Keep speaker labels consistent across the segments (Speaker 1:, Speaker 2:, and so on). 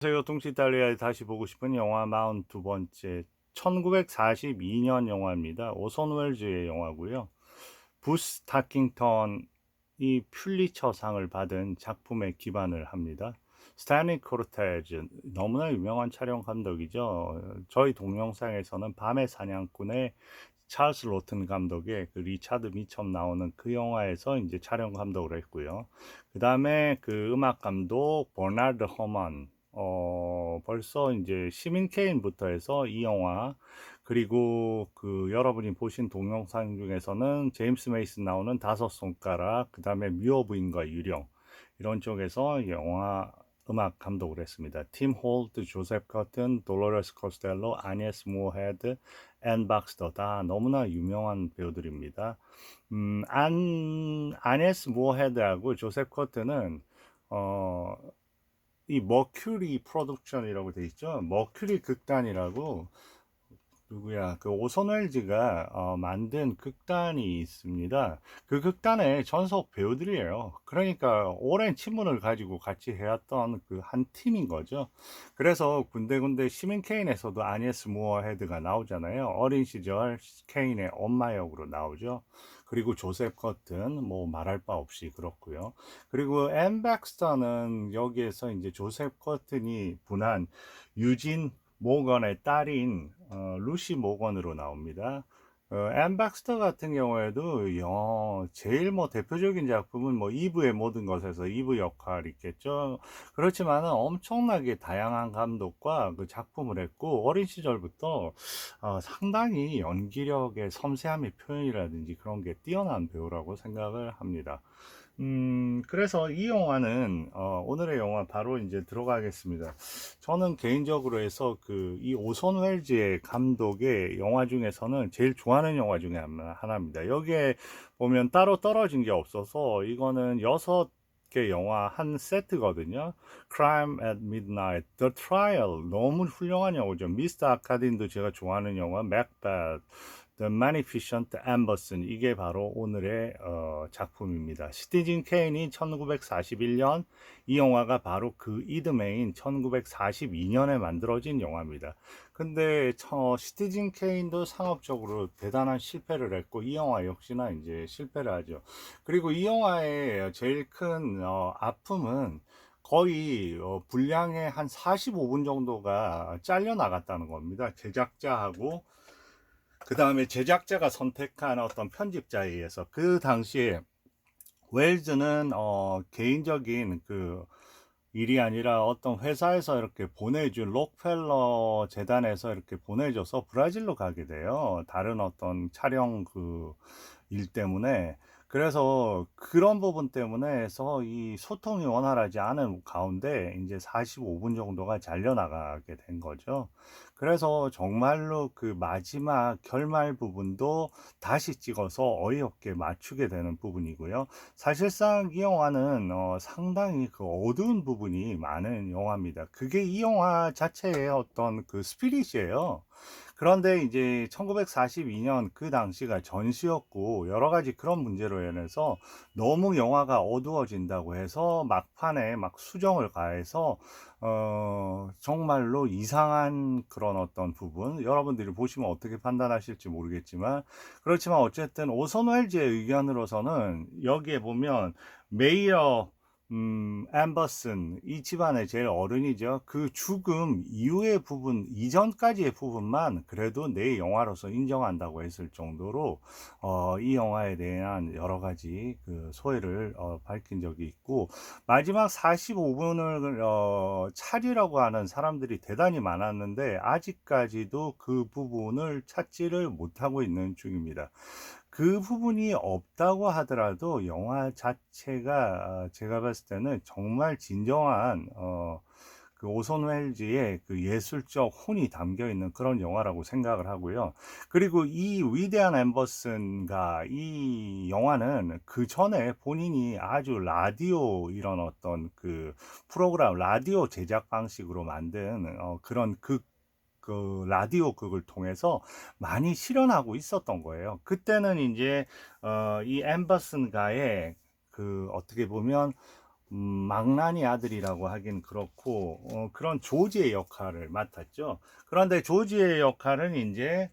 Speaker 1: 안녕하세요. 뚱치 이탈리아에 다시 보고 싶은 영화 42번째 1942년 영화입니다. 오손 웰즈의 영화고요. 부스 타킹턴이 퓰리처상을 받은 작품에 기반을 합니다. 스탠리 코르테즈 너무나 유명한 촬영 감독이죠. 저희 동영상에서는 밤의 사냥꾼의 찰스 로튼 감독의 그 리차드 미첨 나오는 그 영화에서 이제 촬영 감독을 했고요. 그 다음에 그 음악 감독 버나드 허먼, 벌써 이제 시민 케인부터 해서 이 영화, 그리고 그 여러분이 보신 동영상 중에서는 제임스 메이슨 나오는 다섯 손가락, 그 다음에 뮤어 부인과 유령, 이런 쪽에서 영화 음악 감독을 했습니다. 팀 홀트, 조셉 커튼, 돌로레스 코스텔로, 아니에스 무어헤드, 앤 박스터, 다 너무나 유명한 배우들입니다. 아니에스 무어헤드하고 조셉 커튼은 어, 이 머큐리 프로덕션이라고 돼 있죠. 머큐리 극단이라고, 누구야, 그 오선 웰즈가 만든 극단이 있습니다. 그 극단의 전속 배우들이에요. 그러니까 오랜 친분을 가지고 같이 해왔던 그 한 팀인 거죠. 그래서 군데군데 시민 케인에서도 아니에스 무어 헤드가 나오잖아요. 어린 시절 케인의 엄마 역으로 나오죠. 그리고 조셉 커튼 뭐 말할 바 없이 그렇고요. 그리고 앤 백스터는 여기에서 이제 조셉 커튼이 분한 유진 모건의 딸인 루시 모건으로 나옵니다. 앤 박스터 같은 경우에도 제일 뭐 대표적인 작품은 뭐 이브의 모든 것에서 이브 역할이 있겠죠. 그렇지만 엄청나게 다양한 감독과 그 작품을 했고, 어린 시절부터 상당히 연기력의 섬세함의 표현이라든지 그런 게 뛰어난 배우라고 생각을 합니다. 그래서 이 영화는, 오늘의 영화 바로 이제 들어가겠습니다. 저는 개인적으로 해서 이 오손 웰즈의 감독의 영화 중에서는 제일 좋아하는 영화 중에 하나입니다. 여기에 보면 따로 떨어진 게 없어서 이거는 6개 영화 한 세트거든요. Crime at Midnight, The Trial, 너무 훌륭한 영화죠. 미스터 아카딘도 제가 좋아하는 영화, 맥베스, The Magnificent Amberson, 이게 바로 오늘의 작품입니다. 시티즌 케인이 1941년, 이 영화가 바로 그 이듬해인 1942년에 만들어진 영화입니다. 근데 시티즌 케인도 상업적으로 대단한 실패를 했고, 이 영화 역시나 이제 실패를 하죠. 그리고 이 영화의 제일 큰 아픔은 거의 분량의 한 45분 정도가 잘려 나갔다는 겁니다. 제작자하고 그 다음에 제작자가 선택한 어떤 편집자에 의해서. 그 당시에 웰즈는 개인적인 그 일이 아니라 어떤 회사에서 이렇게 보내준, 록펠러 재단에서 이렇게 보내줘서 브라질로 가게 돼요. 다른 어떤 촬영 그 일 때문에. 그래서 그런 부분 때문에 해서 이 소통이 원활하지 않은 가운데 이제 45분 정도가 잘려나가게 된 거죠. 그래서 정말로 그 마지막 결말 부분도 다시 찍어서 어이없게 맞추게 되는 부분이고요. 사실상 이 영화는 상당히 그 어두운 부분이 많은 영화입니다. 그게 이 영화 자체의 어떤 그 스피릿이에요. 그런데 이제 1942년 그 당시가 전시였고 여러 가지 그런 문제로 인해서 너무 영화가 어두워진다고 해서 막판에 막 수정을 가해서 정말로 이상한 그런 어떤 부분, 여러분들이 보시면 어떻게 판단하실지 모르겠지만, 그렇지만 어쨌든 오선 웰즈의 의견으로서는 여기에 보면 메이어 앰버슨, 이 집안의 제일 어른이죠. 그 죽음 이후의 부분, 이전까지의 부분만 그래도 내 영화로서 인정한다고 했을 정도로 이 영화에 대한 여러 가지 그 소회를 밝힌 적이 있고, 마지막 45분을 차리라고 하는 사람들이 대단히 많았는데 아직까지도 그 부분을 찾지를 못하고 있는 중입니다. 그 부분이 없다고 하더라도 영화 자체가 제가 봤을 때는 정말 진정한 그 오손 웰즈의 그 예술적 혼이 담겨 있는 그런 영화라고 생각을 하고요. 그리고 이 위대한 앰버슨가 이 영화는 그 전에 본인이 아주 라디오 이런 어떤 그 프로그램, 라디오 제작 방식으로 만든 그런 그 라디오 극을 통해서 많이 실현하고 있었던 거예요. 그때는 이제 이 앰버슨가의 그 어떻게 보면 망나니 아들이라고 하긴 그렇고 그런 조지의 역할을 맡았죠. 그런데 조지의 역할은 이제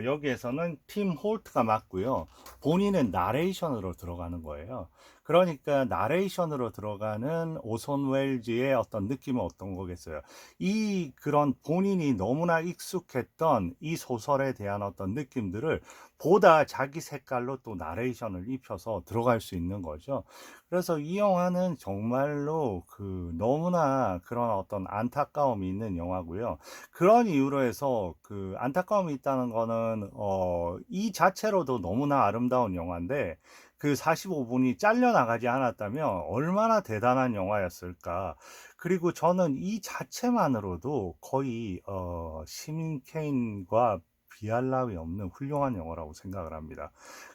Speaker 1: 여기에서는 팀 홀트가 맡고요. 본인은 나레이션으로 들어가는 거예요. 그러니까 나레이션으로 들어가는 오손 웰즈의 어떤 느낌은 어떤 거겠어요? 이 그런 본인이 너무나 익숙했던 이 소설에 대한 어떤 느낌들을 보다 자기 색깔로 또 나레이션을 입혀서 들어갈 수 있는 거죠. 그래서 이 영화는 정말로 그 너무나 그런 어떤 안타까움이 있는 영화고요. 그런 이유로 해서 그 안타까움이 있다는 거는 이 자체로도 너무나 아름다운 영화인데 그 45분이 잘려나가지 않았다면 얼마나 대단한 영화였을까. 그리고 저는 이 자체만으로도 거의 시민 케인과 비할 나위 없는 훌륭한 영화라고 생각을 합니다.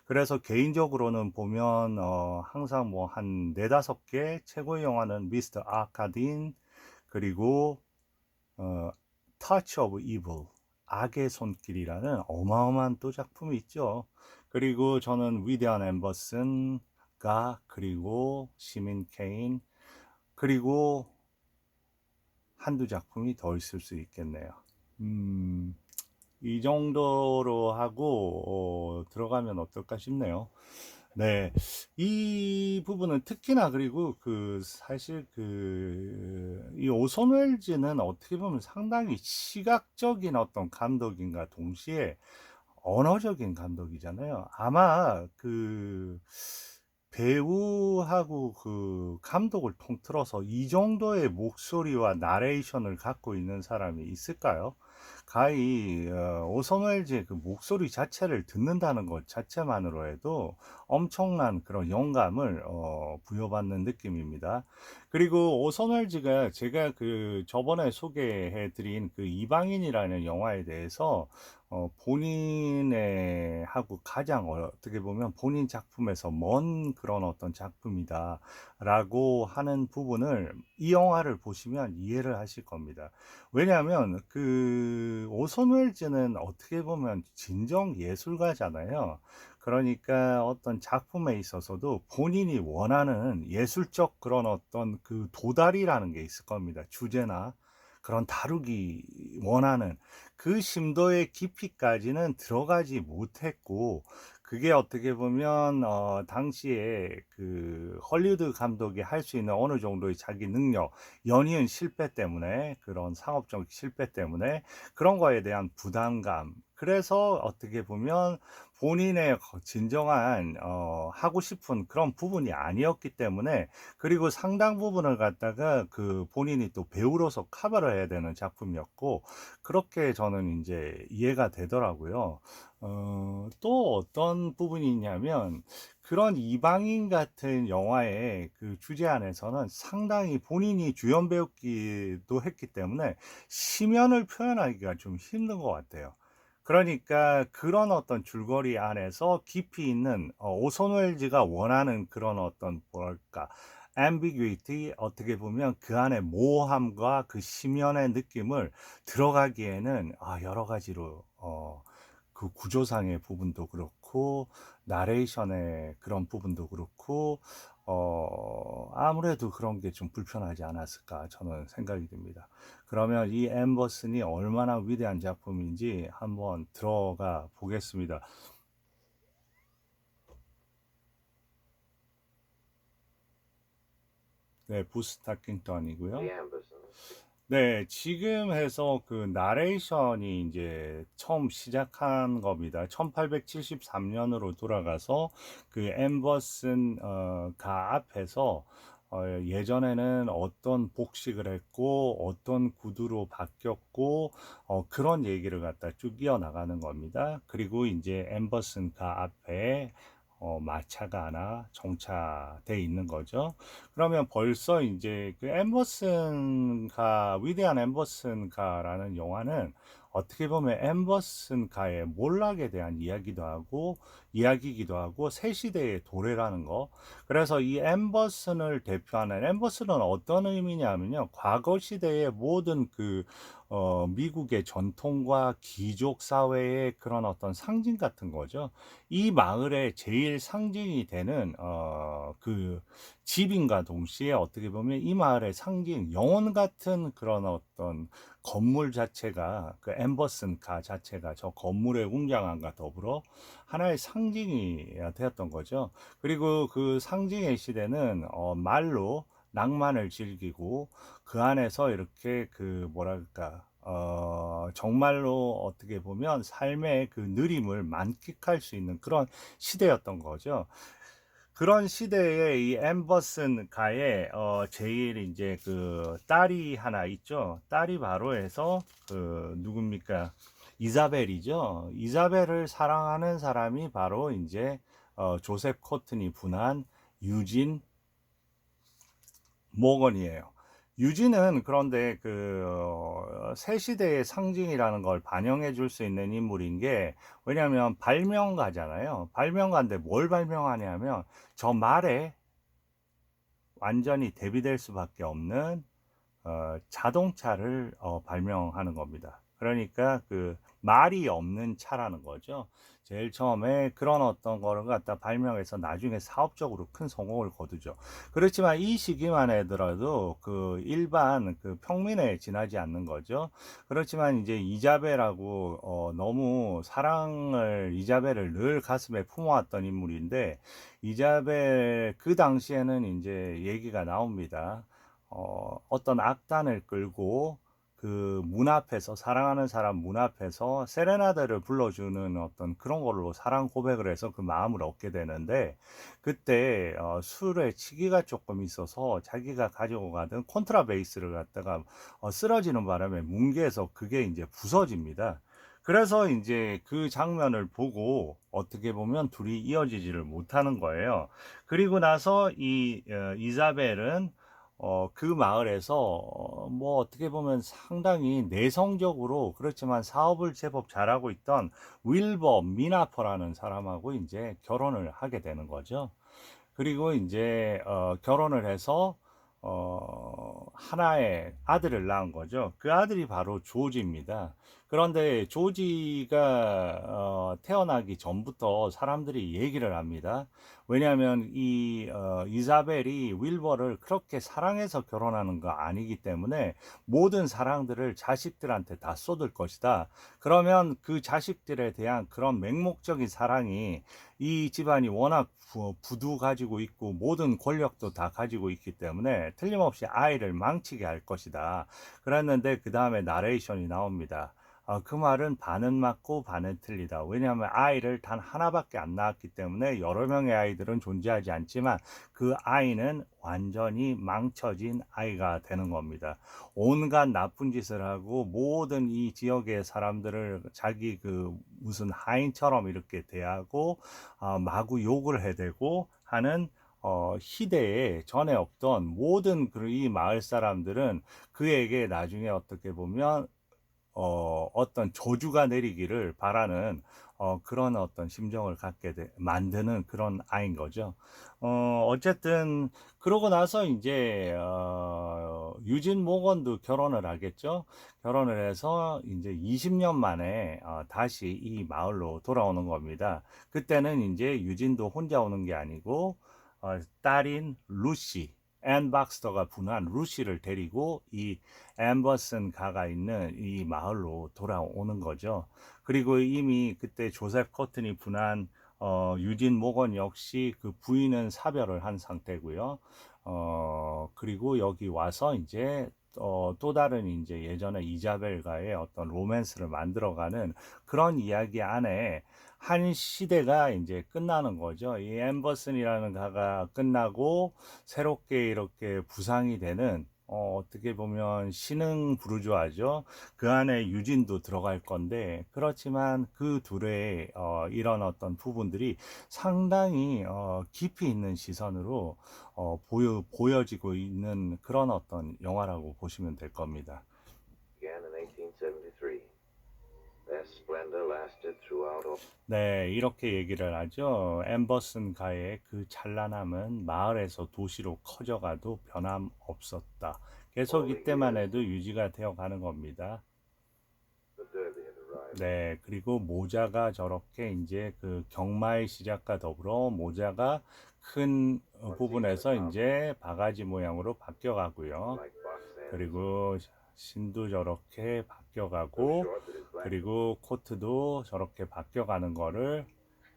Speaker 1: 그래서 개인적으로는 보면 항상 뭐 한 네다섯 개 최고의 영화는 미스터 아카딘 그리고 어, 터치 오브 이블 악의 손길이라는 어마어마한 또 작품이 있죠. 그리고 저는 위대한 앰버슨가 그리고 시민 케인 그리고 한두 작품이 더 있을 수 있겠네요. 음, 이 정도로 하고 들어가면 어떨까 싶네요. 네, 이 부분은 특히나 그리고 그 사실 그 이 오손 웰즈는 어떻게 보면 상당히 시각적인 어떤 감독인가 동시에 언어적인 감독이잖아요. 아마 그 배우하고 그 감독을 통틀어서 이 정도의 목소리와 나레이션을 갖고 있는 사람이 있을까요? 가히 오선 웰즈의 그 목소리 자체를 듣는다는 것 자체만으로 해도 엄청난 그런 영감을 부여받는 느낌입니다. 그리고 오선 웰즈가 제가 그 저번에 소개해드린 그 이방인이라는 영화에 대해서 본인의 하고 가장 어떻게 보면 본인 작품에서 먼 그런 어떤 작품이다 라고 하는 부분을 이 영화를 보시면 이해를 하실 겁니다. 왜냐하면 그 오손 웰즈는 어떻게 보면 진정 예술가잖아요. 그러니까 어떤 작품에 있어서도 본인이 원하는 예술적 그런 어떤 그 도달이라는 게 있을 겁니다. 주제나 그런 다루기 원하는 그 심도의 깊이까지는 들어가지 못했고, 그게 어떻게 보면 당시에 그 헐리우드 감독이 할 수 있는 어느 정도의 자기 능력, 연이은 실패 때문에 그런 상업적 실패 때문에 그런 거에 대한 부담감. 그래서 어떻게 보면 본인의 진정한 하고 싶은 그런 부분이 아니었기 때문에 그리고 상당 부분을 갖다가 그 본인이 또 배우로서 커버를 해야 되는 작품이었고 그렇게 저는 이제 이해가 되더라고요. 또 어떤 부분이 있냐면 그런 이방인 같은 영화의 그 주제 안에서는 상당히 본인이 주연 배우기도 했기 때문에 심연을 표현하기가 좀 힘든 것 같아요. 그러니까 그런 어떤 줄거리 안에서 깊이 있는 오손 웰즈가 원하는 그런 어떤 뭐랄까 ambiguity 어떻게 보면 그 안에 모호함과 그 심연의 느낌을 들어가기에는 여러 가지로 그 구조상의 부분도 그렇고 나레이션의 그런 부분도 그렇고 아무래도 그런 게 좀 불편하지 않았을까 저는 생각이 듭니다. 그러면 이 엠버슨이 얼마나 위대한 작품인지 한번 들어가 보겠습니다. 네, 부스 타킹턴이고요. 네, 지금 해서 그 나레이션이 이제 처음 시작한 겁니다. 1873년으로 돌아가서 그 엠버슨 가 앞에서 예전에는 어떤 복식을 했고 어떤 구두로 바뀌었고 그런 얘기를 갖다 쭉 이어나가는 겁니다. 그리고 이제 엠버슨 가 앞에 마차가 하나 정차돼 있는 거죠. 그러면 벌써 이제 그 엠버슨가 위대한 엠버슨가라는 영화는 어떻게 보면 엠버슨가의 몰락에 대한 이야기기도 하고 새 시대의 도래라는 거. 그래서 이 엠버슨을 대표하는 엠버슨은 어떤 의미냐면요. 과거 시대의 모든 그 미국의 전통과 귀족 사회의 그런 어떤 상징 같은 거죠. 이 마을의 제일 상징이 되는 그 집인가 동시에 어떻게 보면 이 마을의 상징, 영혼 같은 그런 어떤 건물 자체가, 그 엠버슨 가 자체가 저 건물의 웅장함과 더불어 하나의 상징이 되었던 거죠. 그리고 그 상징의 시대는 말로 낭만을 즐기고 그 안에서 이렇게 그 뭐랄까 정말로 어떻게 보면 삶의 그 느림을 만끽할 수 있는 그런 시대였던 거죠. 그런 시대에 이 엠버슨 가에 제일 이제 그 딸이 하나 있죠. 딸이 바로 해서 그 누굽니까? 이자벨이죠. 이자벨을 사랑하는 사람이 바로 이제 조셉 코트니 분한 유진 모건이에요. 유진은 그런데 새 시대의 상징이라는 걸 반영해 줄 수 있는 인물인 게, 왜냐하면 발명가잖아요. 발명가인데 뭘 발명하냐면 저 말에 완전히 대비될 수밖에 없는 자동차를 발명하는 겁니다. 그러니까 그 말이 없는 차라는 거죠. 제일 처음에 그런 어떤 거를 갖다 발명해서 나중에 사업적으로 큰 성공을 거두죠. 그렇지만 이 시기만 해더라도 그 일반 그 평민에 지나지 않는 거죠. 그렇지만 이제 이자벨하고 너무 사랑을, 이자벨을 늘 가슴에 품어왔던 인물인데, 이자벨 그 당시에는 이제 얘기가 나옵니다. 어떤 악단을 끌고 그 문 앞에서, 사랑하는 사람 문 앞에서 세레나데를 불러주는 어떤 그런 걸로 사랑 고백을 해서 그 마음을 얻게 되는데, 그때 술에 치기가 조금 있어서 자기가 가지고 가던 콘트라베이스를 갖다가 쓰러지는 바람에 뭉개서 그게 이제 부서집니다. 그래서 이제 그 장면을 보고 어떻게 보면 둘이 이어지지를 못하는 거예요. 그리고 나서 이 이사벨은 그 마을에서 뭐 어떻게 보면 상당히 내성적으로, 그렇지만 사업을 제법 잘하고 있던 윌버 미나퍼라는 사람하고 이제 결혼을 하게 되는 거죠. 그리고 이제 결혼을 해서 하나의 아들을 낳은 거죠. 그 아들이 바로 조지입니다. 그런데 조지가 태어나기 전부터 사람들이 얘기를 합니다. 왜냐하면 이 이사벨이 윌버를 그렇게 사랑해서 결혼하는 거 아니기 때문에 모든 사랑들을 자식들한테 다 쏟을 것이다. 그러면 그 자식들에 대한 그런 맹목적인 사랑이, 이 집안이 워낙 부도 가지고 있고 모든 권력도 다 가지고 있기 때문에 틀림없이 아이를 망치게 할 것이다. 그랬는데 그 다음에 나레이션이 나옵니다. 그 말은 반은 맞고 반은 틀리다. 왜냐하면 아이를 단 하나밖에 안 낳았기 때문에 여러 명의 아이들은 존재하지 않지만 그 아이는 완전히 망쳐진 아이가 되는 겁니다. 온갖 나쁜 짓을 하고 모든 이 지역의 사람들을 자기 그 무슨 하인처럼 이렇게 대하고 마구 욕을 해대고 하는 희대에 전에 없던 모든 이 마을 사람들은 그에게 나중에 어떻게 보면 어떤 저주가 내리기를 바라는 그런 어떤 심정을 갖게 만드는 그런 아이인 거죠. 어쨌든 그러고 나서 이제 유진 모건도 결혼을 하겠죠. 결혼을 해서 이제 20년 만에 다시 이 마을로 돌아오는 겁니다. 그때는 이제 유진도 혼자 오는 게 아니고 딸인 루시, 앤 박스터가 분한 루시를 데리고 이 앰버슨 가가 있는 이 마을로 돌아오는 거죠. 그리고 이미 그때 조셉 커튼이 분한 유진 모건 역시 그 부인은 사별을 한 상태고요. 그리고 여기 와서 이제 또 다른 이제 예전에 이자벨과의 어떤 로맨스를 만들어가는 그런 이야기 안에 한 시대가 이제 끝나는 거죠. 이 앰버슨이라는 가가 끝나고 새롭게 이렇게 부상이 되는 어떻게 보면 신흥 부르주아죠. 그 안에 유진도 들어갈 건데, 그렇지만 그 둘의 이런 어떤 부분들이 상당히 깊이 있는 시선으로 보여지고 있는 그런 어떤 영화라고 보시면 될 겁니다. 네, 이렇게 얘기를 하죠. 앰버슨 가의 그 찬란함은 마을에서 도시로 커져가도 변함없었다. 계속 이때만 해도 유지가 되어 가는 겁니다. 네, 그리고 모자가 저렇게 이제 그 경마의 시작과 더불어 모자가 큰 부분에서 이제 바가지 모양으로 바뀌어 가고요. 그리고 신도 저렇게 바뀌어 가고, 그리고 코트도 저렇게 바뀌어 가는 거를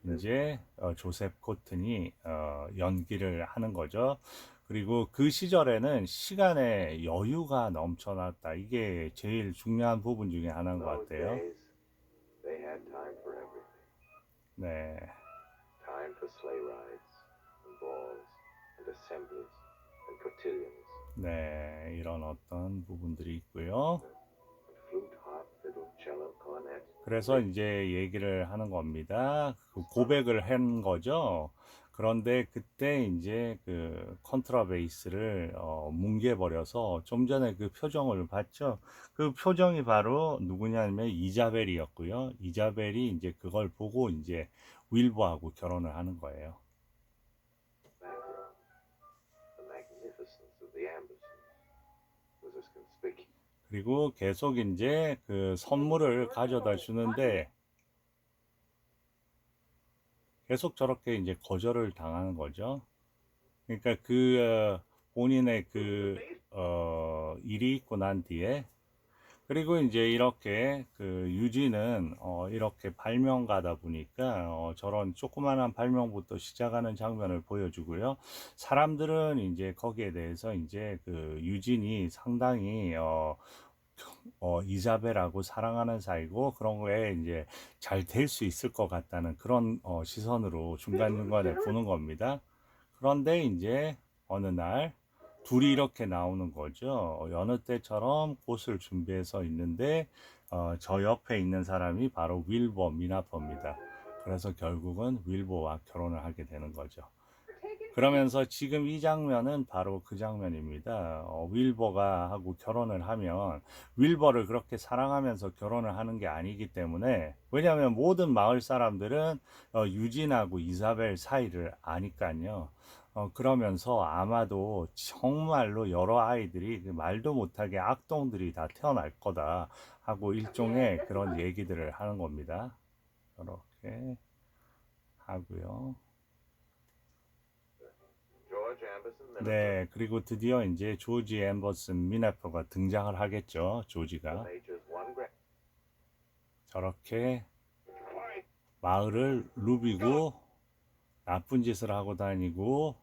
Speaker 1: 이제 조셉 코튼이 연기를 하는 거죠. 그리고 그 시절에는 시간에 여유가 넘쳐났다. 이게 제일 중요한 부분 중에 하나인 것 같아요.
Speaker 2: They had time for everything.
Speaker 1: 네,
Speaker 2: Time for sleigh rides, and balls, and assemblies, and cotillions,
Speaker 1: 네, 이런 어떤 부분들이 있고요.
Speaker 2: and flute, harp, fiddle, cello, cornet.
Speaker 1: 그래서 이제 얘기를 하는 겁니다. 그 고백을 한 거죠. 그런데 그때 이제 그 컨트라베이스를 뭉개버려서 좀 전에 그 표정을 봤죠. 그 표정이 바로 누구냐면 이자벨이었고요. 이자벨이 이제 그걸 보고 이제 윌버하고 결혼을 하는 거예요.
Speaker 2: Background. The magnificence of the Ambersons was as conspicuous.
Speaker 1: 그리고 계속 이제 그 선물을 가져다 주는데 계속 저렇게 이제 거절을 당하는 거죠. 그러니까 본인의 일이 있고 난 뒤에, 그리고 이제 이렇게 그 유지는 이렇게 발명가다 보니까 저런 조그마한 발명부터 시작하는 장면을 보여주고요. 사람들은 이제 거기에 대해서 이제 그 유진이 상당히 이자벨하고 사랑하는 사이고 그런 거에 이제 잘 될 수 있을 것 같다는 그런 시선으로 중간중간에 보는 겁니다. 그런데 이제 어느 날 둘이 이렇게 나오는 거죠. 여느 때처럼 꽃을 준비해서 있는데 저 옆에 있는 사람이 바로 윌버 미나퍼입니다. 그래서 결국은 윌버와 결혼을 하게 되는 거죠. 그러면서 지금 이 장면은 바로 그 장면입니다. 윌버가 하고 결혼을 하면 윌버를 그렇게 사랑하면서 결혼을 하는 게 아니기 때문에, 왜냐하면 모든 마을 사람들은 유진하고 이사벨 사이를 아니까요. 그러면서 아마도 정말로 여러 아이들이 그 말도 못하게 악동들이 다 태어날 거다 하고 일종의 그런 얘기들을 하는 겁니다. 이렇게 하고요.
Speaker 2: George Amberson, minister,
Speaker 1: 네, 그리고 드디어 이제 조지 엠버슨 미네퍼가 등장을 하겠죠.
Speaker 2: the
Speaker 1: 조지가
Speaker 2: major's one grand.
Speaker 1: 저렇게 마을을 누비고 나쁜 짓을 하고 다니고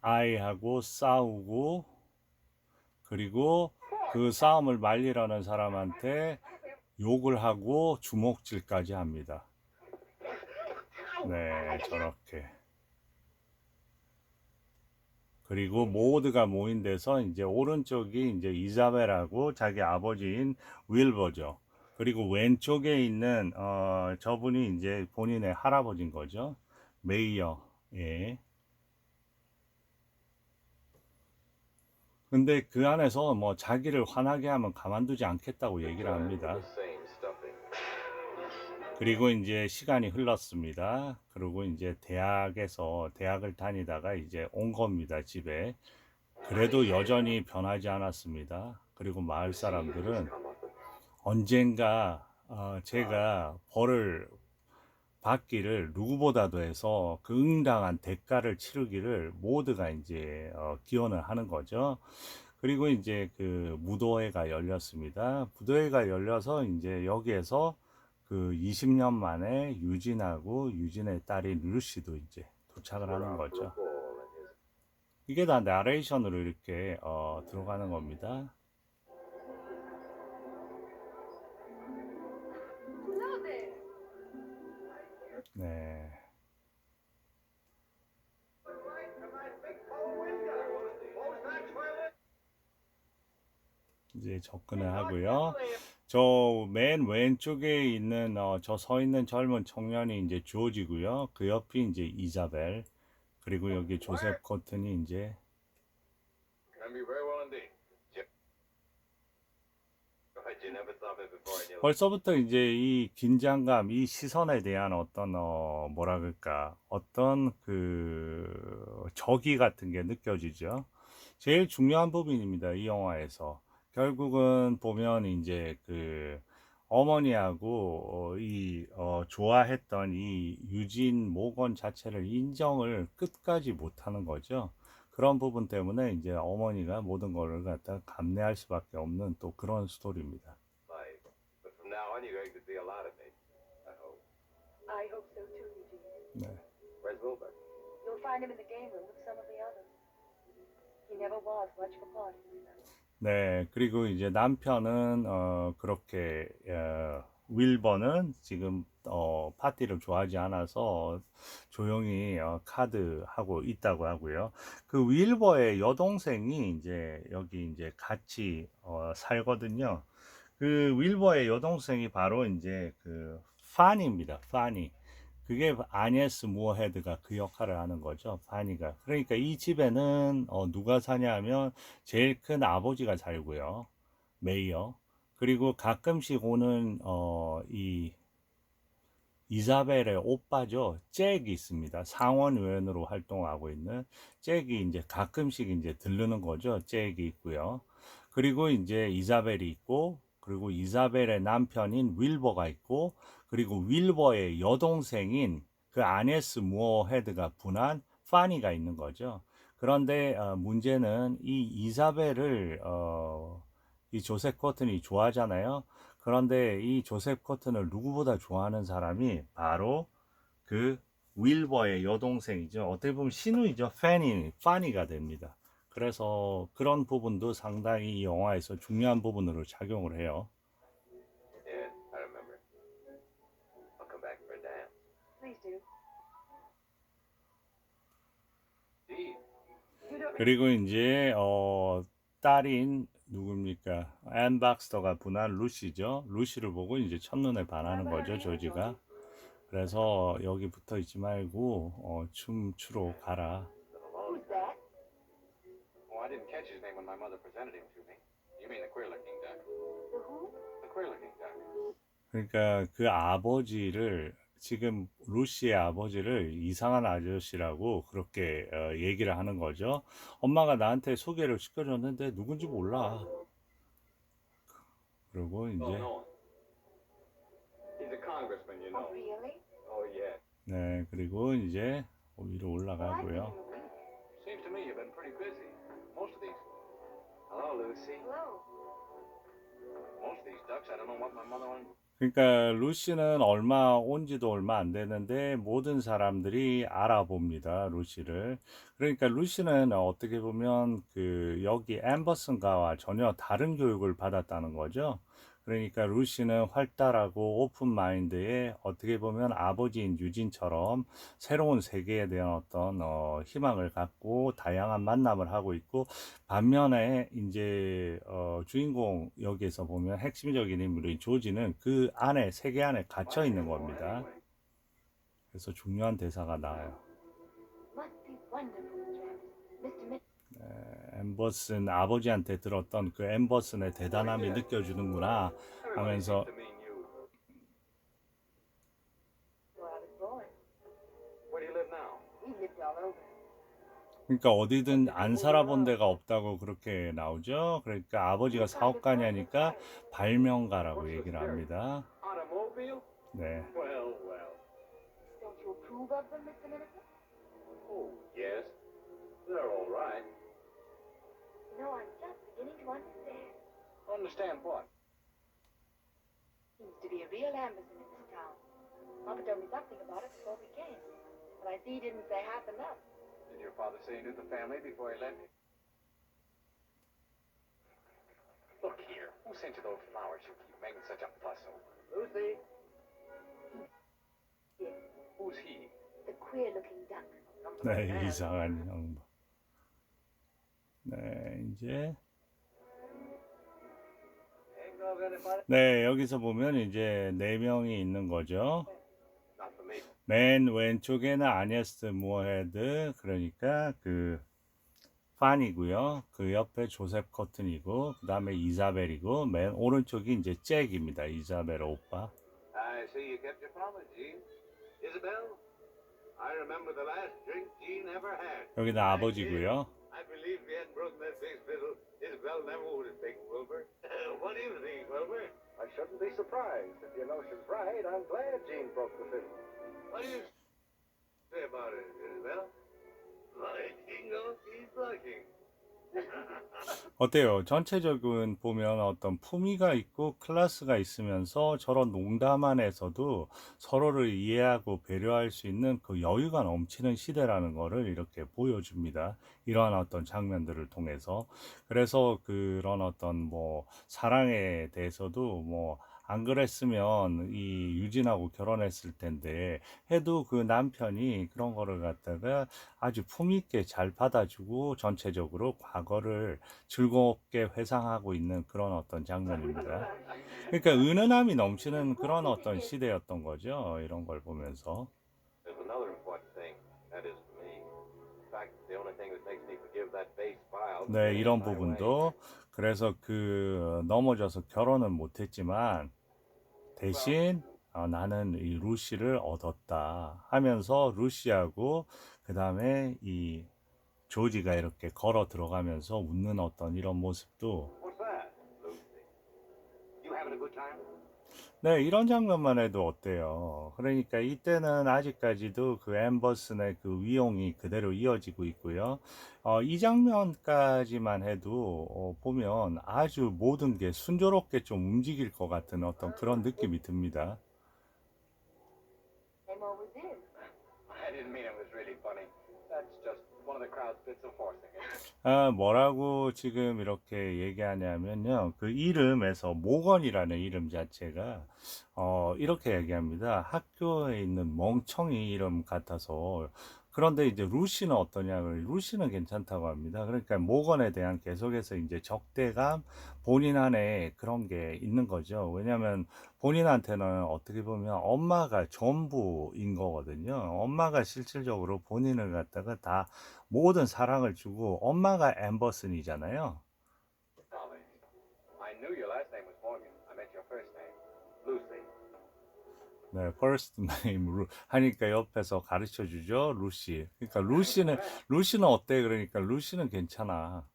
Speaker 1: 아이하고 싸우고, 그리고 그 싸움을 말리라는 사람한테 욕을 하고 주먹질까지 합니다. 네, 저렇게. 그리고 모두가 모인 데서 이제 오른쪽이 이제 이사벨하고 자기 아버지인 윌버죠. 그리고 왼쪽에 있는 저분이 이제 본인의 할아버지인 거죠. 메이어. 예. 근데 그 안에서 뭐 자기를 화나게 하면 가만두지 않겠다고 얘기를 합니다.
Speaker 2: The same stuffing.
Speaker 1: 그리고 이제 시간이 흘렀습니다. 그리고 이제 대학을 다니다가 이제 온 겁니다, 집에. 그래도 여전히 변하지 않았습니다. 그리고 마을 사람들은 언젠가 제가 벌을 받기를 누구보다도 해서 그 응당한 대가를 치르기를 모두가 이제 기원을 하는 거죠. 그리고 이제 그 무도회가 열렸습니다. 무도회가 열려서 이제 여기에서 그 20년 만에 유진하고 유진의 딸인 루시도 이제 도착을 하는 거죠. 이게 다 나레이션으로 이렇게 들어가는 겁니다. 네. 이제 접근을 하고요. 저 맨 왼쪽에 있는 저 서 있는 젊은 청년이 이제 조지고요. 그 옆이 이제 이자벨. 그리고 여기 조셉 코튼이 이제
Speaker 2: Can be very well indeed. You never thought of it before I knew it.
Speaker 1: 벌써부터 이제 이 긴장감, 이 시선에 대한 어떤 뭐라 그럴까, 어떤 그 적이 같은 게 느껴지죠. 제일 중요한 부분입니다. 이 영화에서 결국은 보면 이제 그 어머니하고 좋아했던 이 유진 모건 자체를 인정을 끝까지 못하는 거죠. 그런 부분 때문에 이제 어머니가 모든 거를 갖다 감내할 수밖에 없는 또 그런 스토리입니다.
Speaker 2: Like, but from now on, you're going to see a lot of me. I hope.
Speaker 3: I hope so too, Eugene.
Speaker 1: 네.
Speaker 2: Where's Wilbur?
Speaker 3: You'll find him in the game room with some of the others. He never was much for parties.
Speaker 1: 네, 그리고 이제 남편은 그렇게 윌버는 지금 파티를 좋아하지 않아서 조용히 카드 하고 있다고 하고요. 그 윌버의 여동생이 이제 여기 이제 같이 살거든요. 그 윌버의 여동생이 바로 이제 그 파니입니다. 파니. 그게 아니에스 무어헤드가 그 역할을 하는 거죠. 파니가. 그러니까 이 집에는 누가 사냐 하면 제일 큰 아버지가 살고요. 메이어. 그리고 가끔씩 오는 이 이사벨의 오빠죠. 잭이 있습니다. 상원의원으로 활동하고 있는 잭이 이제 가끔씩 이제 들르는 거죠. 잭이 있고요. 그리고 이제 이사벨이 있고, 그리고 이사벨의 남편인 윌버가 있고, 그리고 윌버의 여동생인 그 아네스 무어헤드가 분한 파니가 있는 거죠. 그런데 문제는 이 이사벨을 이 조셉 커튼이 좋아하잖아요. 그런데 이 조셉 커튼을 누구보다 좋아하는 사람이 바로 그 윌버의 여동생이죠. 어떻게 보면 신우이죠. 파니가 됩니다. 그래서 그런 부분도 상당히 이 영화에서 중요한 부분으로 작용을 해요.
Speaker 2: Yeah, I remember. I'll come back for a dance.
Speaker 3: Please do.
Speaker 2: Gee,
Speaker 3: You don't
Speaker 1: 그리고 이제 딸인 누굽니까? 앤 박스터가 분한 루시죠. 루시를 보고 이제 첫눈에 반하는 거죠, 조지가. 그래서 여기 붙어 있지 말고 춤추러 가라.
Speaker 3: Who's that?
Speaker 2: Oh, I didn't catch his name when my mother presented him to me. You mean the queer-looking duck?
Speaker 3: The who?
Speaker 2: The queer-looking duck.
Speaker 1: 그러니까 그 아버지를 지금 루시의 아버지를 이상한 아저씨라고 그렇게 얘기를 하는 거죠. 엄마가 나한테 소개를 시켜줬는데 누군지 몰라. 그리고
Speaker 2: Oh,
Speaker 1: 이제
Speaker 2: no. He's a congressman, you
Speaker 3: Oh,
Speaker 2: know.
Speaker 3: really?
Speaker 2: Oh, yeah.
Speaker 1: 네, 그리고 이제 위로 올라가고요.
Speaker 2: Seems to me you've been pretty busy. Most of these. Hello, Lucy.
Speaker 3: Hello.
Speaker 2: Most of these ducks, I don't know what my mother wanted.
Speaker 1: 그러니까 루시는 온 지도 얼마 안 되는데 모든 사람들이 알아봅니다. 루시를. 그러니까 루시는 어떻게 보면 그 여기 앰버슨가와 전혀 다른 교육을 받았다는 거죠. 그러니까 루시는 활달하고 오픈 마인드에 어떻게 보면 아버지인 유진처럼 새로운 세계에 대한 어떤 희망을 갖고 다양한 만남을 하고 있고, 반면에 이제 주인공 여기에서 보면 핵심적인 인물인 조지는 그 안에 세계 안에 갇혀 있는 겁니다. 그래서 중요한 대사가 나와요.
Speaker 3: Must be wonderful, Travis. Mr. Mitchell.
Speaker 1: 엠버슨 아버지한테 들었던 그 엠버슨의 대단함이 느껴지는구나 하면서
Speaker 2: To mean you.
Speaker 3: Where I was born.
Speaker 2: Where do you live now?
Speaker 3: We lived all over.
Speaker 1: 그러니까 어디든 안 살아본 데가 없다고 그렇게 나오죠. 그러니까 아버지가 사업가냐니까 발명가라고 얘기를 합니다.
Speaker 2: Automobile?
Speaker 1: 네.
Speaker 2: Well, well.
Speaker 3: Don't you approve of them, Mr. Minister?
Speaker 2: Oh, yes. They're all right.
Speaker 3: No, I'm just beginning to understand.
Speaker 2: Understand what?
Speaker 3: Seems to be a real Amberson in this town. Papa told me something about it before we came. But I see he didn't say half enough.
Speaker 2: Did your father say he knew the family before he left you? Look here. Who sent you those flowers you keep making such a fuss over? Lucy?
Speaker 3: Yes,
Speaker 2: Who's he?
Speaker 3: the queer-looking duck.
Speaker 2: Come to my
Speaker 1: 네,
Speaker 2: dad.
Speaker 1: 이상한 형부. 네, 이제
Speaker 2: Ain't know of anybody.
Speaker 1: 네, 여기서 보면 이제 4명이 있는 거죠.
Speaker 2: Not for me.
Speaker 1: 맨 왼쪽에는 아네스트 무어헤드, 그러니까 그 판이고요. 그 옆에 조셉 커튼이고, 그 다음에 이사벨이고, 맨 오른쪽이 이제 잭입니다. 이사벨 오빠.
Speaker 2: I see you kept your promise, Jean. Isabel, I remember the last drink Jean ever had.
Speaker 1: 여기는 아버지고요.
Speaker 2: I believe we hadn't broken that big fiddle. Isabel never would have taken full Wilbur. What do you think, Wilbur?
Speaker 4: I shouldn't be surprised. If your notion's right, I'm glad Gene broke the fiddle.
Speaker 2: What do you say about it, Isabel? Blushing, no, he's blushing.
Speaker 1: 어때요? 전체적인 보면 어떤 품위가 있고 클래스가 있으면서 저런 농담 안에서도 서로를 이해하고 배려할 수 있는 그 여유가 넘치는 시대라는 거를 이렇게 보여줍니다. 이러한 어떤 장면들을 통해서. 그래서 그런 어떤 뭐 사랑에 대해서도 뭐 안 그랬으면 이 유진하고 결혼했을 텐데 해도 그 남편이 그런 거를 갖다가 아주 품위 있게 잘 받아주고 전체적으로 과거를 즐겁게 회상하고 있는 그런 어떤 장면입니다. 그러니까 은은함이 넘치는 그런 어떤 시대였던 거죠. 이런 걸 보면서.
Speaker 2: There's another important thing. That is for me. In fact, the only thing that makes me forgive that base file.
Speaker 1: 네, 이런 부분도 그래서 그 넘어져서 결혼은 못했지만 대신 나는 이 루시를 얻었다 하면서 루시하고 그 다음에 이 조지가 이렇게 걸어 들어가면서 웃는 어떤 이런 모습도
Speaker 2: What's that? Lucy. You having a good time?
Speaker 1: 네, 이런 장면만 해도 어때요? 그러니까 이때는 아직까지도 그 앰버슨의 그 위용이 그대로 이어지고 있고요. 이 장면까지만 해도 보면 아주 모든 게 순조롭게 좀 움직일 것 같은 어떤 그런 느낌이 듭니다.
Speaker 3: Same always is.
Speaker 4: I didn't mean it was really funny. That's just one of the crowd's bits of forcing it.
Speaker 1: 뭐라고 지금 이렇게 얘기하냐면요. 그 이름에서 모건이라는 이름 자체가 이렇게 얘기합니다. 학교에 있는 멍청이 이름 같아서. 그런데 이제 루시는 어떠냐면 루시는 괜찮다고 합니다. 그러니까 모건에 대한 계속해서 이제 적대감, 본인 안에 그런 게 있는 거죠. 왜냐하면 본인한테는 어떻게 보면 엄마가 전부인 거거든요. 엄마가 실질적으로 본인을 갖다가 다 모든 사랑을 주고 엄마가 앰버슨이잖아요.
Speaker 4: Golly. I knew your last name was Morgan. I meant your first name. Lucy.
Speaker 1: 네, first name 하니까 옆에서 가르쳐 주죠, 루시. 그러니까 루시는 어때? 그러니까 루시는 괜찮아.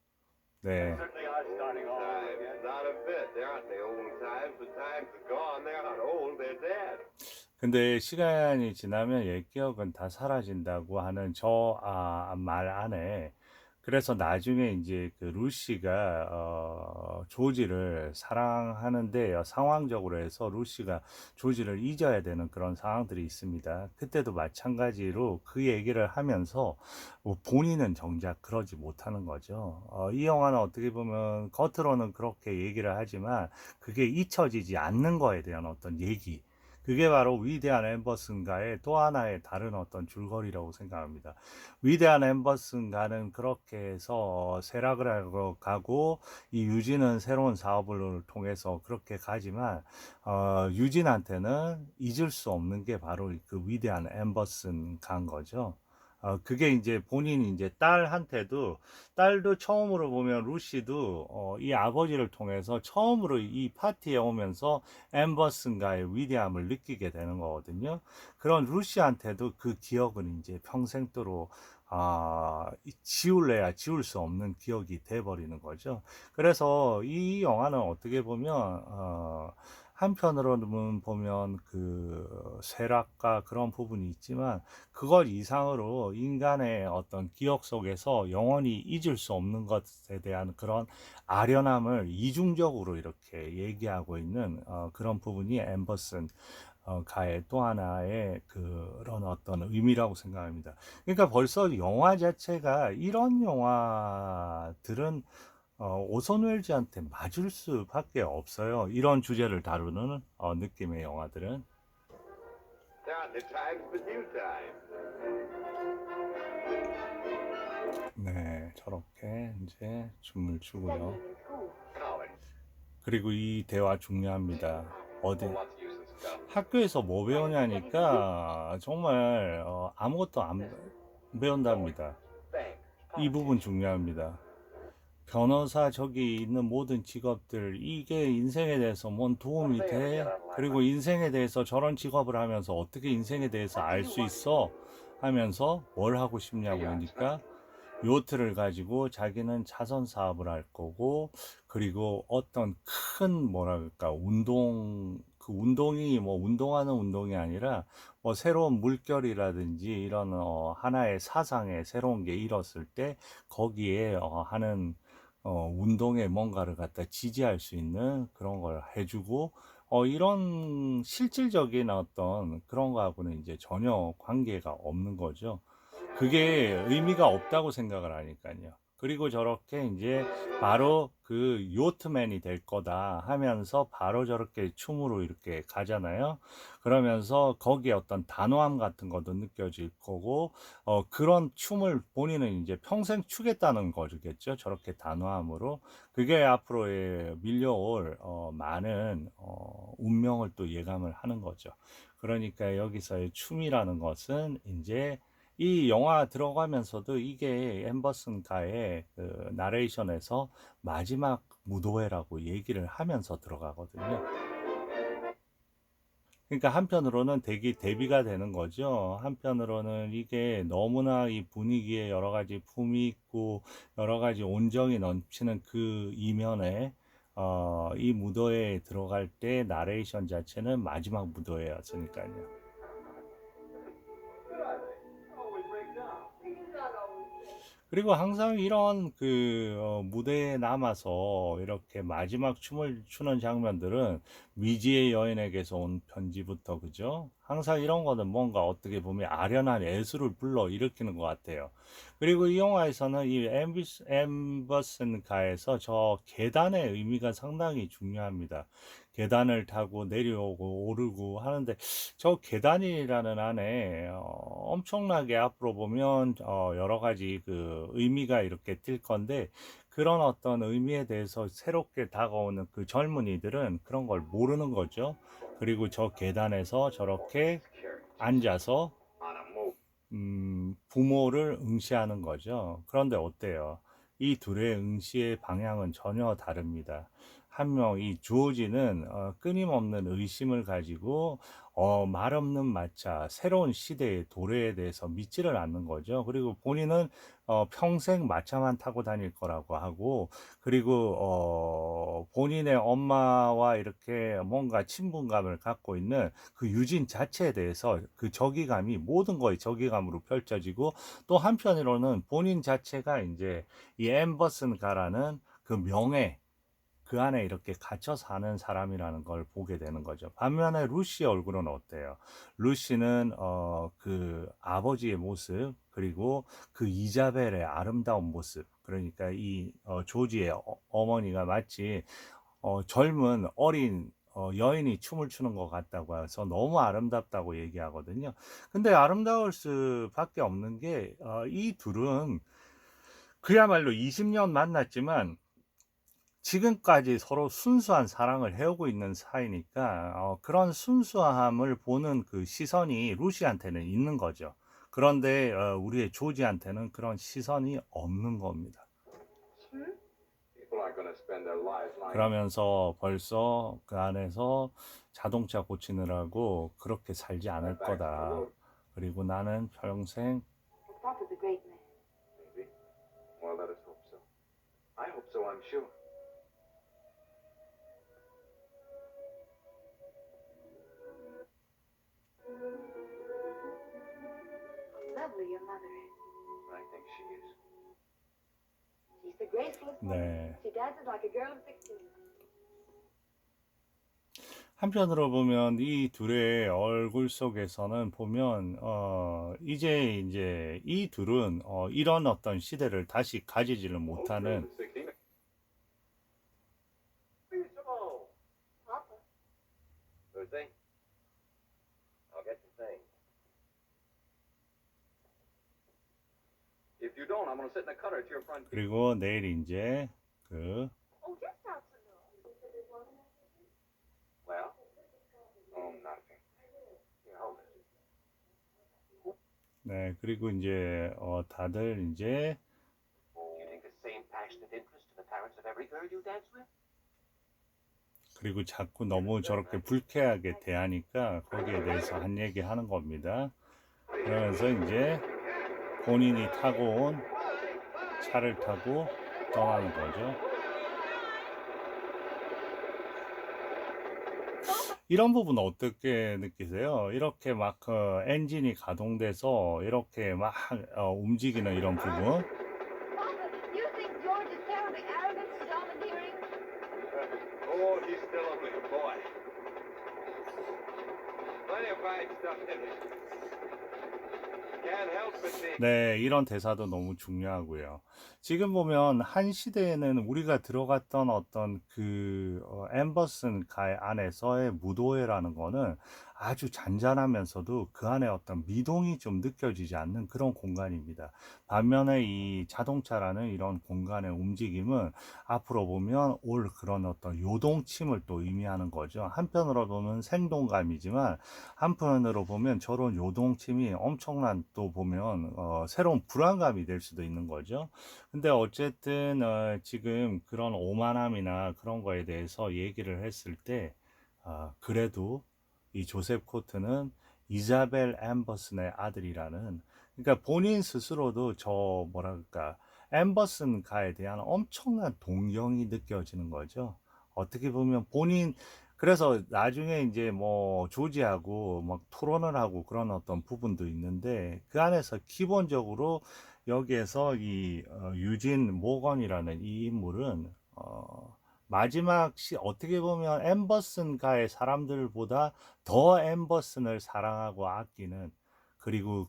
Speaker 1: 네.
Speaker 4: Certainly are starting all over
Speaker 2: Times,
Speaker 4: again.
Speaker 2: not a bit. They aren't the old times. The times are gone. They're not old. They're dead.
Speaker 1: 근데 시간이 지나면 옛 기억은 다 사라진다고 하는 저 말 안에 그래서 나중에 이제 그 루시가 조지를 사랑하는데 상황적으로 해서 루시가 조지를 잊어야 되는 그런 상황들이 있습니다. 그때도 마찬가지로 그 얘기를 하면서 본인은 정작 그러지 못하는 거죠. 이 영화는 어떻게 보면 겉으로는 그렇게 얘기를 하지만 그게 잊혀지지 않는 거에 대한 어떤 얘기. 그게 바로 위대한 앰버슨가의 또 하나의 다른 어떤 줄거리라고 생각합니다. 위대한 앰버슨가는 그렇게 해서 쇠락을 하고 가고 이 유진은 새로운 사업을 통해서 그렇게 가지만 유진한테는 잊을 수 없는 게 바로 그 위대한 앰버슨가인 거죠. 그게 이제 본인이 이제 딸도 처음으로 보면 루시도 이 아버지를 통해서 처음으로 이 파티에 오면서 앰버슨가의 위대함을 느끼게 되는 거거든요. 그런 루시한테도 그 기억은 이제 평생도록 지울래야 지울 수 없는 기억이 돼버리는 거죠. 그래서 이 영화는 어떻게 보면 한편으로는 보면 그 쇠락과 그런 부분이 있지만 그걸 이상으로 인간의 어떤 기억 속에서 영원히 잊을 수 없는 것에 대한 그런 아련함을 이중적으로 이렇게 얘기하고 있는 그런 부분이 앰버슨 가의 또 하나의 그런 어떤 의미라고 생각합니다. 그러니까 벌써 영화 자체가 이런 영화들은 오손 웰즈한테 맞을 수밖에 없어요. 이런 주제를 다루는 느낌의 영화들은.
Speaker 2: There aren't the times, but new times.
Speaker 1: 네, 저렇게 이제 춤을 추고요.
Speaker 3: Studying in school.
Speaker 4: College.
Speaker 1: 그리고 이 대화 중요합니다. 어디
Speaker 4: Lots of useless stuff.
Speaker 1: 학교에서 뭐 배우냐니까 정말 아무것도 안 배운답니다.
Speaker 4: Bank.
Speaker 1: 이 부분 중요합니다. 변호사 저기 있는 모든 직업들 이게 인생에 대해서 뭔 도움이 돼? 그리고 인생에 대해서 저런 직업을 하면서 어떻게 인생에 대해서 알 수 있어? 하면서 뭘 하고 싶냐고 하니까 요트를 가지고 자기는 자선 사업을 할 거고 그리고 어떤 큰 뭐랄까 그 운동이 뭐 운동하는 운동이 아니라 뭐 새로운 물결이라든지 이런 하나의 사상의 새로운 게 일었을 때 거기에 하는 운동에 뭔가를 갖다 지지할 수 있는 그런 걸 해주고 이런 실질적인 어떤 그런 거하고는 이제 전혀 관계가 없는 거죠. 그게 의미가 없다고 생각을 하니까요. 그리고 저렇게 이제 바로 그 요트맨이 될 거다 하면서 바로 저렇게 춤으로 이렇게 가잖아요. 그러면서 거기에 어떤 단호함 같은 것도 느껴질 거고, 그런 춤을 본인은 이제 평생 추겠다는 거겠죠. 저렇게 단호함으로. 그게 앞으로의 밀려올 많은 운명을 또 예감을 하는 거죠. 그러니까 여기서의 춤이라는 것은 이제 이 영화 들어가면서도 이게 엠버슨 가의 그 나레이션에서 마지막 무도회라고 얘기를 하면서 들어가거든요. 그러니까 한편으로는 되게 대비가 되는 거죠. 한편으로는 이게 너무나 이 분위기에 여러 가지 품이 있고 여러 가지 온정이 넘치는 그 이면에 이 무도회에 들어갈 때 나레이션 자체는 마지막 무도회였으니까요. 그리고 항상 이런 그 무대에 남아서 이렇게 마지막 춤을 추는 장면들은 미지의 여인에게서 온 편지부터 그죠? 항상 이런 거는 뭔가 어떻게 보면 아련한 애수를 불러 일으키는 것 같아요. 그리고 이 영화에서는 이 엠버슨 가에서 저 계단의 의미가 상당히 중요합니다. 계단을 타고 내려오고 오르고 하는데 저 계단이라는 안에 엄청나게 앞으로 보면 여러 가지 그 의미가 이렇게 띌 건데 그런 어떤 의미에 대해서 새롭게 다가오는 그 젊은이들은 그런 걸 모르는 거죠. 그리고 저 계단에서 저렇게
Speaker 4: Security.
Speaker 1: 앉아서
Speaker 4: On a move.
Speaker 1: 부모를 응시하는 거죠. 그런데 어때요? 이 둘의 응시의 방향은 전혀 다릅니다. 한 명, 이 주어지는 끊임없는 의심을 가지고 말 없는 마차, 새로운 시대의 도래에 대해서 믿지를 않는 거죠. 그리고 본인은 평생 마차만 타고 다닐 거라고 하고, 그리고 본인의 엄마와 이렇게 뭔가 친분감을 갖고 있는 그 유진 자체에 대해서 그 적이감이 모든 거에 적이감으로 펼쳐지고 또 한편으로는 본인 자체가 이제 이 엠버슨 가라는 그 명예 그 안에 이렇게 갇혀 사는 사람이라는 걸 보게 되는 거죠. 반면에 루시의 얼굴은 어때요? 루시는 그 아버지의 모습 그리고 그 이자벨의 아름다운 모습 그러니까 이 조지의 어머니가 마치 젊은 어린 여인이 춤을 추는 것 같다고 해서 너무 아름답다고 얘기하거든요. 근데 아름다울 수밖에 없는 게 이 둘은 그야말로 20년 만났지만 지금까지 서로 순수한 사랑을 해오고 있는 사이니까 그런 순수함을 보는 그 시선이 루시한테는 있는 거죠. 그런데 우리의 조지한테는 그런 시선이 없는 겁니다.
Speaker 4: People aren't going to spend their lives lying.
Speaker 1: 그러면서 벌써 그 안에서 자동차 고치느라고 그렇게 살지 않을
Speaker 4: Back to the
Speaker 1: 거다.
Speaker 4: road,
Speaker 1: 그리고 나는 평생
Speaker 3: His papa's a great man.
Speaker 4: maybe. Well, let us hope so. I hope so, I'm sure.
Speaker 3: How lovely your mother is.
Speaker 4: I think she is.
Speaker 3: She's the graceless woman.
Speaker 1: 네.
Speaker 3: She dances like a girl of 16.
Speaker 1: 한편으로 보면 이 둘의 얼굴 속에서는 보면 이제 이 둘은 이런 어떤 시대를 다시 가지지를 못하는
Speaker 4: 16.
Speaker 3: Papa.
Speaker 4: Thursday? I'll get your thing. If you don't, I'm going to sit in the cutter at your front.
Speaker 1: 그리고 내일 이제 그
Speaker 3: Oh, just afternoon.
Speaker 4: Well? Oh, nothing. Here, hold it.
Speaker 1: 네, 그리고 이제 다들 이제
Speaker 2: You take the same passionate interest in the parents of every girl you dance with?
Speaker 1: 그리고 자꾸 너무 저렇게 불쾌하게 대하니까 거기에 대해서 한 얘기 하는 겁니다. 그러면서 이제 본인이 타고 온 차를 타고 떠나는 거죠. 이런 부분 어떻게 느끼세요? 이렇게 막 엔진이 가동돼서 이렇게 막 움직이는 이런 부분.
Speaker 3: Papa, you think George is terribly arrogant and domineering?
Speaker 4: Oh, he's still a little boy. Plenty of fine stuff in him. Can't help but think.
Speaker 1: 네, 이런 대사도 너무 중요하고요. 지금 보면 한 시대에는 우리가 들어갔던 어떤 그 엠버슨 가의 안에서의 무도회라는 거는 아주 잔잔하면서도 그 안에 어떤 미동이 좀 느껴지지 않는 그런 공간입니다. 반면에 이 자동차라는 이런 공간의 움직임은 앞으로 보면 올 그런 어떤 요동침을 또 의미하는 거죠. 한편으로는 생동감이지만 한편으로 보면 저런 요동침이 엄청난 또 보면 새로운 불안감이 될 수도 있는 거죠. 근데 어쨌든 지금 그런 오만함이나 그런 거에 대해서 얘기를 했을 때 그래도 이 조셉 코트는 이자벨 앰버슨의 아들이라는, 그러니까 본인 스스로도 저 뭐랄까 앰버슨 가에 대한 엄청난 동경이 느껴지는 거죠. 어떻게 보면 본인, 그래서 나중에 이제 뭐 조지하고 막 토론을 하고 그런 어떤 부분도 있는데 그 안에서 기본적으로 여기에서 이 유진 모건이라는 이 인물은 마지막 어떻게 보면 엠버슨가의 사람들보다 더 엠버슨을 사랑하고 아끼는, 그리고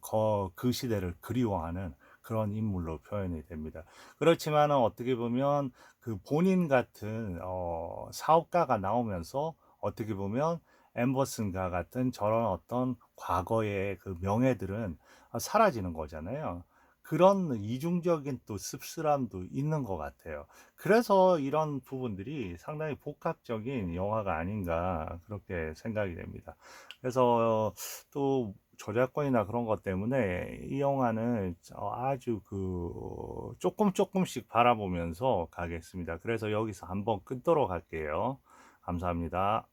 Speaker 1: 그 시대를 그리워하는 그런 인물로 표현이 됩니다. 그렇지만은 어떻게 보면 그 본인 같은 사업가가 나오면서 어떻게 보면 엠버슨가 같은 저런 어떤 과거의 그 명예들은 사라지는 거잖아요. 그런 이중적인 또 씁쓸함도 있는 것 같아요. 그래서 이런 부분들이 상당히 복합적인 영화가 아닌가 그렇게 생각이 됩니다. 그래서 또 저작권이나 그런 것 때문에 이 영화는 아주 그 조금씩 바라보면서 가겠습니다. 그래서 여기서 한번 끊도록 할게요. 감사합니다.